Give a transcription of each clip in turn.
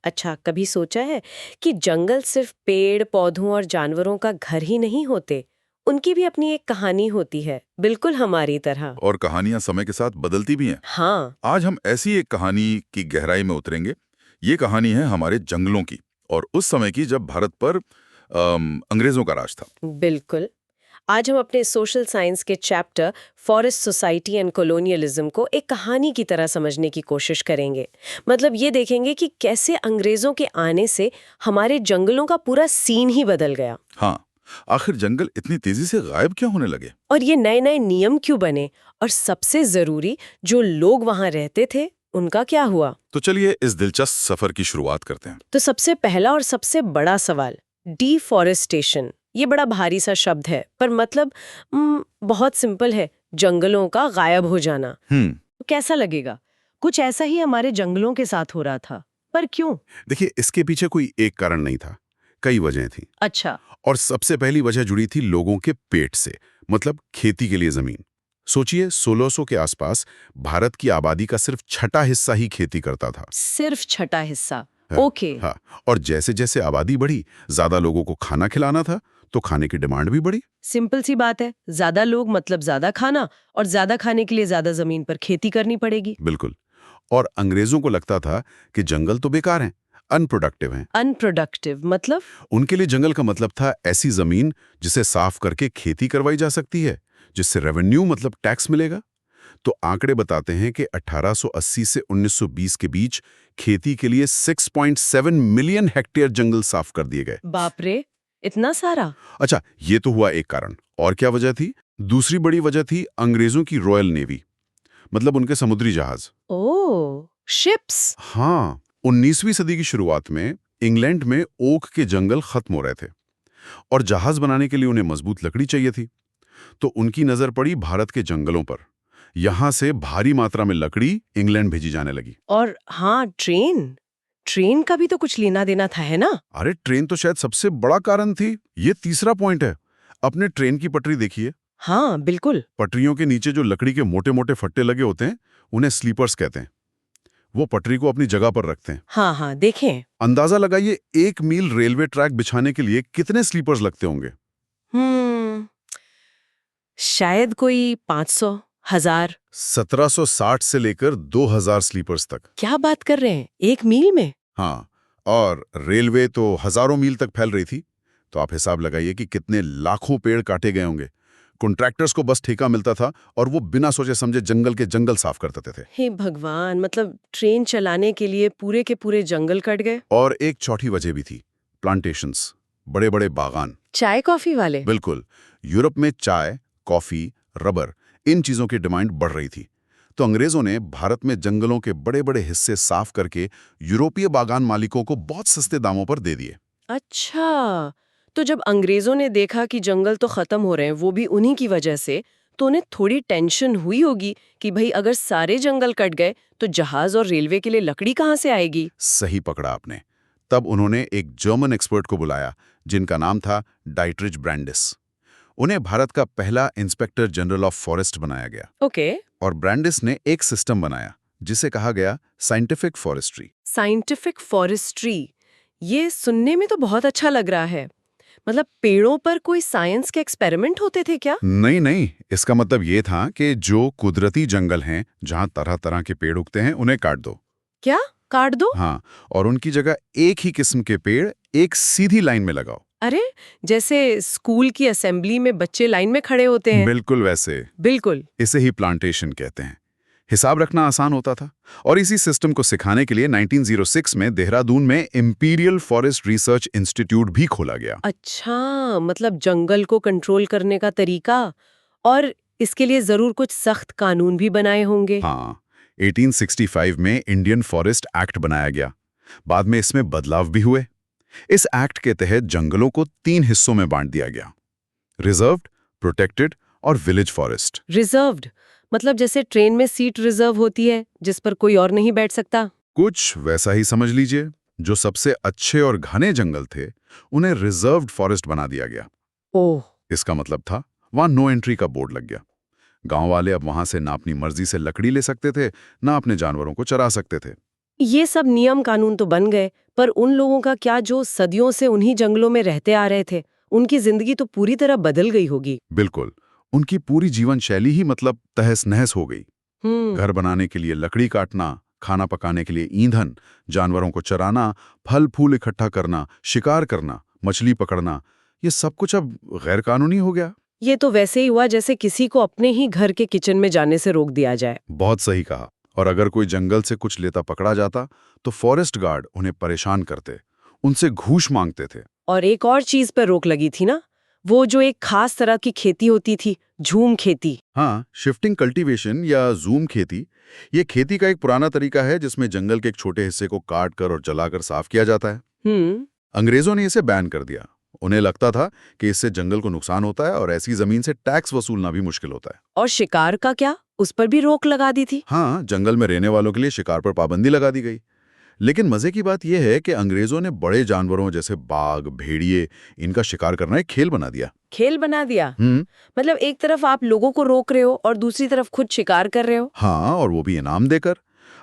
अच्छा, कभी सोचा है कि जंगल सिर्फ पेड़ पौधों और जानवरों का घर ही नहीं होते, उनकी भी अपनी एक कहानी होती है, बिल्कुल हमारी तरह। और कहानियां समय के साथ बदलती भी हैं। हाँ। आज हम ऐसी एक कहानी की गहराई में उतरेंगे। ये कहानी है हमारे जंगलों की, और उस समय की जब भारत पर अंग्रेजों का राज था। बिल्कुल। आज हम अपने सोशल साइंस के chapter forest society and colonialism को एक कहानी की तरह समझने की कोशिश करेंगे। मतलब ये देखेंगे कि कैसे अंग्रेजों के आने से हमारे जंगलों का पूरा सीन ही बदल गया। हाँ, आखिर जंगल इतनी तेजी से गायब क्यों होने लगे? और ये नए नए नियम क्यों बने, और सबसे जरूरी, जो लोग वहां रहते थे उनका क्या हुआ। तो चलिए इस दिलचस्प सफर की शुरुआत करते हैं। तो सबसे पहला और सबसे बड़ा सवाल, डिफॉरेस्टेशन। ये बड़ा भारी सा शब्द है, पर मतलब बहुत सिंपल है, जंगलों का गायब हो जाना। तो कैसा लगेगा? कुछ ऐसा ही हमारे जंगलों के साथ हो रहा था, पर क्यों? देखिए, इसके पीछे कोई एक कारण नहीं था, कई वजहें थी। अच्छा। और सबसे पहली वजह जुड़ी थी लोगों के पेट से, मतलब खेती के लिए जमीन। सोचिए, 1600 के आसपास भारत की आबादी का सिर्फ छठा हिस्सा ही खेती करता था। सिर्फ छठा हिस्सा? हाँ, ओके। हाँ। और जैसे जैसे आबादी बढ़ी, ज्यादा लोगों को खाना खिलाना था, तो खाने की डिमांड भी बढ़ी। सिंपल सी बात है, ज्यादा लोग मतलब ज्यादा खाना, और ज्यादा खाने के लिए ज्यादा जमीन पर खेती करनी पड़ेगी। बिल्कुल। और अंग्रेजों को लगता था कि जंगल तो बेकार हैं, अनप्रोडक्टिव हैं। अनप्रोडक्टिव मतलब? उनके लिए जंगल का मतलब था ऐसी जमीन जिसे साफ करके खेती करवाई जा सकती है, जिससे रेवेन्यू मतलब टैक्स मिलेगा। तो आंकड़े बताते हैं कि 1880 से 1920 के बीच खेती के लिए 6.7 मिलियन हेक्टेयर जंगल साफ कर दिए गए। बाप रे, इतना सारा? अच्छा, ये तो हुआ एक कारण। और क्या वजह थी? दूसरी बड़ी वजह थी अंग्रेजों की रॉयल नेवी, मतलब उनके समुद्री जहाज। ओह, शिप्स। हाँ, 19वीं सदी की शुरुआत में इंग्लैंड में ओक के जंगल खत्म हो रहे थे, और जहाज बनाने के लिए उन्हें मजबूत लकड़ी चाहिए थी। तो उनकी नजर पड़ी भारत के जंगलों पर। यहां से भारी मात्रा में लकड़ी इंग्लैंड भेजी जाने लगी। और हाँ, ट्रेन। ट्रेन का भी तो कुछ लेना देना था, है ना? अरे, ट्रेन तो शायद सबसे बड़ा कारण थी। ये तीसरा पॉइंट है। अपने ट्रेन की पटरी देखिए। हाँ, बिल्कुल। पटरियों के नीचे जो लकड़ी के मोटे मोटे फट्टे लगे होते हैं, उन्हें स्लीपर्स कहते हैं। वो पटरी को अपनी जगह पर रखते हैं। हाँ हाँ, देखें। अंदाजा लगाइए, 1 मील रेलवे ट्रैक बिछाने के लिए कितने स्लीपर्स लगते होंगे? हम्म शायद कोई 500, 1000। 1760 से लेकर 2000 स्लीपर्स तक। क्या बात कर रहे हैं, 1 मील में? हाँ, और रेलवे तो हजारों मील तक फैल रही थी। तो आप हिसाब लगाइए कि कितने लाखों पेड़ काटे गए होंगे। कॉन्ट्रैक्टर्स को बस ठेका मिलता था, और वो बिना सोचे समझे जंगल के जंगल साफ कर देते थे। हे भगवान, मतलब ट्रेन चलाने के लिए पूरे के पूरे जंगल कट गए। और एक चौथी वजह भी थी, प्लांटेशंस, बड़े बड़े बागान। चाय कॉफी वाले? बिल्कुल। यूरोप में चाय, कॉफी, रबर, इन चीजों की डिमांड बढ़ रही थी। तो अंग्रेजों ने भारत में जंगलों के बड़े बड़े हिस्से साफ करके यूरोपीय बागान मालिकों को बहुत सस्ते दामों पर दे दिए। अच्छा, तो जब अंग्रेजों ने देखा कि जंगल तो खत्म हो रहे हैं, वो भी उन्हीं की वजह से, तो उन्हें थोड़ी टेंशन हुई होगी कि भाई अगर सारे जंगल कट गए तो जहाज और रेलवे के लिए लकड़ी कहाँ से आएगी। सही पकड़ा आपने। तब उन्होंने एक जर्मन एक्सपर्ट को बुलाया, जिनका नाम था डाइटरिच ब्रैंडिस। उन्हें भारत का पहला इंस्पेक्टर जनरल ऑफ फॉरेस्ट बनाया गया। ओके। और ब्रैंडिस ने एक सिस्टम बनाया जिसे कहा गया साइंटिफिक फॉरेस्ट्री। साइंटिफिक फॉरेस्ट्री, ये सुनने में तो बहुत अच्छा लग रहा है। मतलब पेड़ों पर कोई साइंस के एक्सपेरिमेंट होते थे क्या? नहीं नहीं, इसका मतलब ये था कि जो कुदरती जंगल हैं, जहां तरह तरह के पेड़ उगते हैं, उन्हें काट दो। क्या काट दो? हाँ, और उनकी जगह एक ही किस्म के पेड़ एक सीधी लाइन में लगाओ। अरे, जैसे स्कूल की असेंबली में बच्चे लाइन में खड़े होते हैं। बिल्कुल वैसे। बिल्कुल। इसे ही प्लांटेशन कहते हैं। हिसाब रखना आसान होता था। और इसी सिस्टम को सिखाने के लिए 1906 में देहरादून में इंपीरियल फॉरेस्ट रिसर्च इंस्टीट्यूट भी खोला गया। अच्छा, मतलब जंगल को कंट्रोल करने का तरीका, और इसके लिए जरूर कुछ सख्त कानून भी बनाए होंगे। हाँ, 1865 में इंडियन फॉरेस्ट एक्ट बनाया गया। बाद में इसमें बदलाव भी हुए। इस एक्ट के तहत जंगलों को 3 हिस्सों में बांट दिया गया: रिजर्व्ड, प्रोटेक्टेड और विलेज फॉरेस्ट। रिजर्व्ड मतलब जैसे ट्रेन में सीट रिजर्व होती है, जिस पर कोई और नहीं बैठ सकता। कुछ वैसा ही समझ लीजिए। जो सबसे अच्छे और घने जंगल थे, उन्हें रिजर्व्ड फॉरेस्ट बना दिया गया। ओह। इसका मतलब था वहां नो एंट्री का बोर्ड लग गया। गांव वाले अब वहां से ना अपनी मर्जी से लकड़ी ले सकते थे, ना अपने जानवरों को चरा सकते थे। ये सब नियम कानून तो बन गए, पर उन लोगों का क्या जो सदियों से उन्हीं जंगलों में रहते आ रहे थे, उनकी जिंदगी तो पूरी तरह बदल गई होगी। बिल्कुल, उनकी पूरी जीवन शैली ही मतलब तहस-नहस हो गई। घर बनाने के लिए लकड़ी काटना, खाना पकाने के लिए ईंधन, जानवरों को चराना, फल-फूल इकट्ठा करना, शिकार करना, मछली पकड़ना, ये सब कुछ अब गैर कानूनी हो गया। ये तो वैसे ही हुआ जैसे किसी को अपने ही घर के किचन में जाने से रोक दिया जाए। बहुत सही कहा। और अगर कोई जंगल से कुछ लेता पकड़ा जाता तो फॉरेस्ट गार्ड उन्हें परेशान करते, उनसे घूस मांगते थे। और एक और चीज पर रोक लगी थी ना, वो जो एक खास तरह की खेती होती थी, झूम खेती। हाँ, शिफ्टिंग कल्टीवेशन या जूम खेती, ये खेती का एक पुराना तरीका है जिसमें जंगल के एक छोटे हिस्से को काट कर और जलाकर साफ किया जाता है। अंग्रेजों ने इसे बैन कर दिया। उन्हें लगता था कि इससे जंगल को नुकसान होता है और ऐसी जमीन से टैक्स वसूलना भी मुश्किल होता है। और शिकार का क्या, उस पर भी रोक लगा दी थी। हाँ, जंगल में रहने वालों के लिए शिकार पर पाबंदी लगा दी गई। लेकिन मजे की बात यह है कि अंग्रेजों ने बड़े जानवरों जैसे बाघ, भेड़िए, इनका शिकार करना एक खेल बना दिया। खेल बना दिया? मतलब एक तरफ आप लोगों को रोक रहे हो और दूसरी तरफ खुद शिकार कर रहे हो। हाँ, और वो भी इनाम देकर।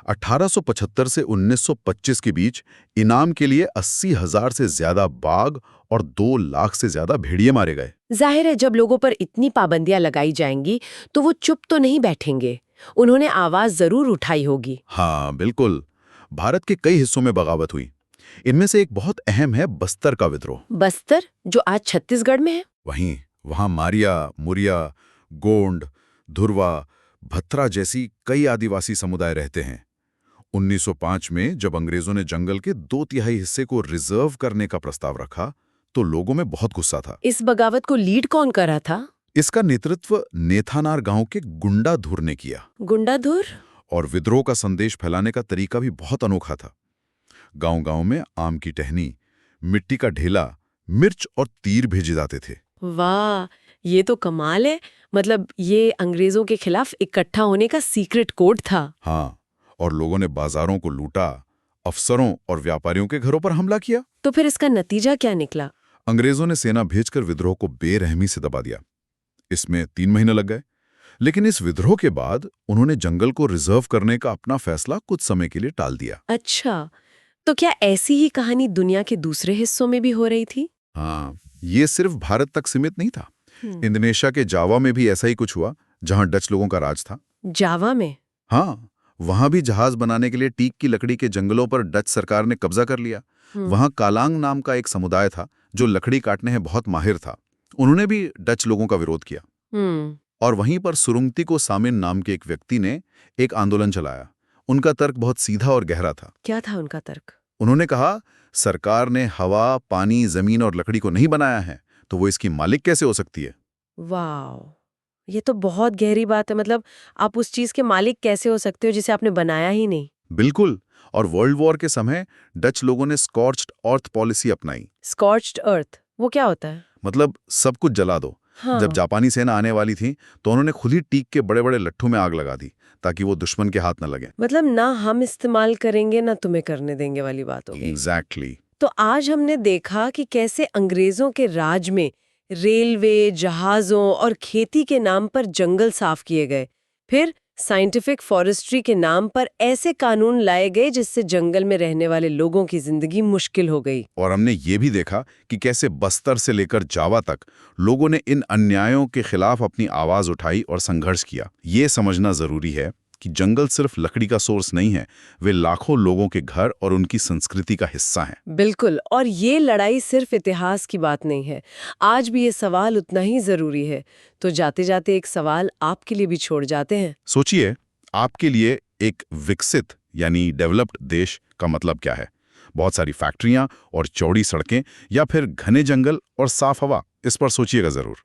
1875 से 1925 के बीच इनाम के लिए 80,000 से ज्यादा बाघ और 2 लाख से ज्यादा भेड़िए मारे गए। जाहिर है जब लोगों पर इतनी पाबंदियां लगाई जाएंगी तो वो चुप तो नहीं बैठेंगे, उन्होंने आवाज जरूर उठाई होगी। हाँ बिल्कुल, भारत के कई हिस्सों में बगावत हुई। इनमें से एक बहुत अहम है बस्तर का विद्रोह। बस्तर, जो आज छत्तीसगढ़ में है? वहां मारिया, मुरिया, गोंड, धुरवा, भत्रा जैसी कई आदिवासी समुदाय रहते हैं। 1905 में जब अंग्रेजों ने जंगल के 2/3 हिस्से को रिजर्व करने का प्रस्ताव रखा तो लोगों में बहुत गुस्सा था। इस बगावत को लीड कौन कर रहा था? इसका नेतृत्व नेथानार गांव के गुंडाधुर ने किया। गुंडाधुर? और विद्रोह का संदेश फैलाने का तरीका भी बहुत अनोखा था। गांव-गांव में आम की टहनी, मिट्टी का ढेला, मिर्च और तीर भेजे जाते थे। वाह, ये तो कमाल है। मतलब ये अंग्रेजों के खिलाफ इकट्ठा होने का सीक्रेट कोड था। हाँ, और लोगों ने बाजारों को लूटा, अफसरों और व्यापारियों के घरों पर हमला किया। तो फिर इसका नतीजा क्या निकला? अंग्रेजों ने सेना भेजकर विद्रोह को बेरहमी से दबा दिया। इसमें 3 महीने लग गए। लेकिन इस विद्रोह के बाद उन्होंने जंगल को रिजर्व करने का अपना फैसला कुछ समय के लिए टाल दिया। अच्छा, तो क्या ऐसी ही कहानी दुनिया के दूसरे हिस्सों में भी हो रही थी? हाँ, ये सिर्फ भारत तक सीमित नहीं था। इंडोनेशिया के जावा में भी ऐसा ही कुछ हुआ, जहां डच लोगों का राज था। जावा में? हाँ, वहां भी जहाज बनाने के लिए टीक की लकड़ी के जंगलों पर डच सरकार ने कब्जा कर लिया। वहां कालांग नाम का एक समुदाय था जो लकड़ी काटने में बहुत माहिर था। उन्होंने भी डच लोगों का विरोध किया। और वहीं पर सुरुंगती को सामिन नाम के एक व्यक्ति ने एक आंदोलन चलाया। उनका तर्क बहुत सीधा और गहरा था। क्या था उनका तर्क? उन्होंने कहा, सरकार ने हवा, पानी, जमीन और लकड़ी को नहीं बनाया है, तो वो इसकी मालिक कैसे हो सकती है? वाह, ये तो बहुत गहरी बात है। मतलब आप उस चीज के मालिक कैसे हो सकते हो जिसे आपने बनाया ही नहीं? बिल्कुल। और वर्ल्ड वॉर के समय डच लोगों ने स्कॉर्च्ड अर्थ पॉलिसी अपनाई। स्कॉर्च्ड अर्थ वो क्या होता है? मतलब सब कुछ जला दो। हाँ। जब जापानी सेना आने वाली थी तो उन्होंने खुद ही टीक के बड़े बड़े लट्ठों में आग लगा दी ताकि वो दुश्मन के हाथ न लगे। मतलब ना हम इस्तेमाल करेंगे ना तुम्हें करने देंगे वाली बात होगी। एग्जैक्टली। तो आज हमने देखा कि कैसे अंग्रेजों के राज में रेलवे, जहाजों और खेती के नाम पर जंगल साफ किए गए। फिर साइंटिफिक फॉरेस्ट्री के नाम पर ऐसे कानून लाए गए जिससे जंगल में रहने वाले लोगों की जिंदगी मुश्किल हो गई। और हमने ये भी देखा कि कैसे बस्तर से लेकर जावा तक लोगों ने इन अन्यायों के खिलाफ अपनी आवाज उठाई और संघर्ष किया। ये समझना जरूरी है कि जंगल सिर्फ लकड़ी का सोर्स नहीं है, वे लाखों लोगों के घर और उनकी संस्कृति का हिस्सा हैं। बिल्कुल, और ये लड़ाई सिर्फ इतिहास की बात नहीं है, आज भी ये सवाल उतना ही जरूरी है। तो जाते जाते एक सवाल आपके लिए भी छोड़ जाते हैं। सोचिए, आपके लिए एक विकसित यानी डेवलप्ड देश का मतलब क्या है? बहुत सारी फैक्ट्रियां और चौड़ी सड़कें या फिर घने जंगल और साफ हवा? इस पर सोचिएगा जरूर।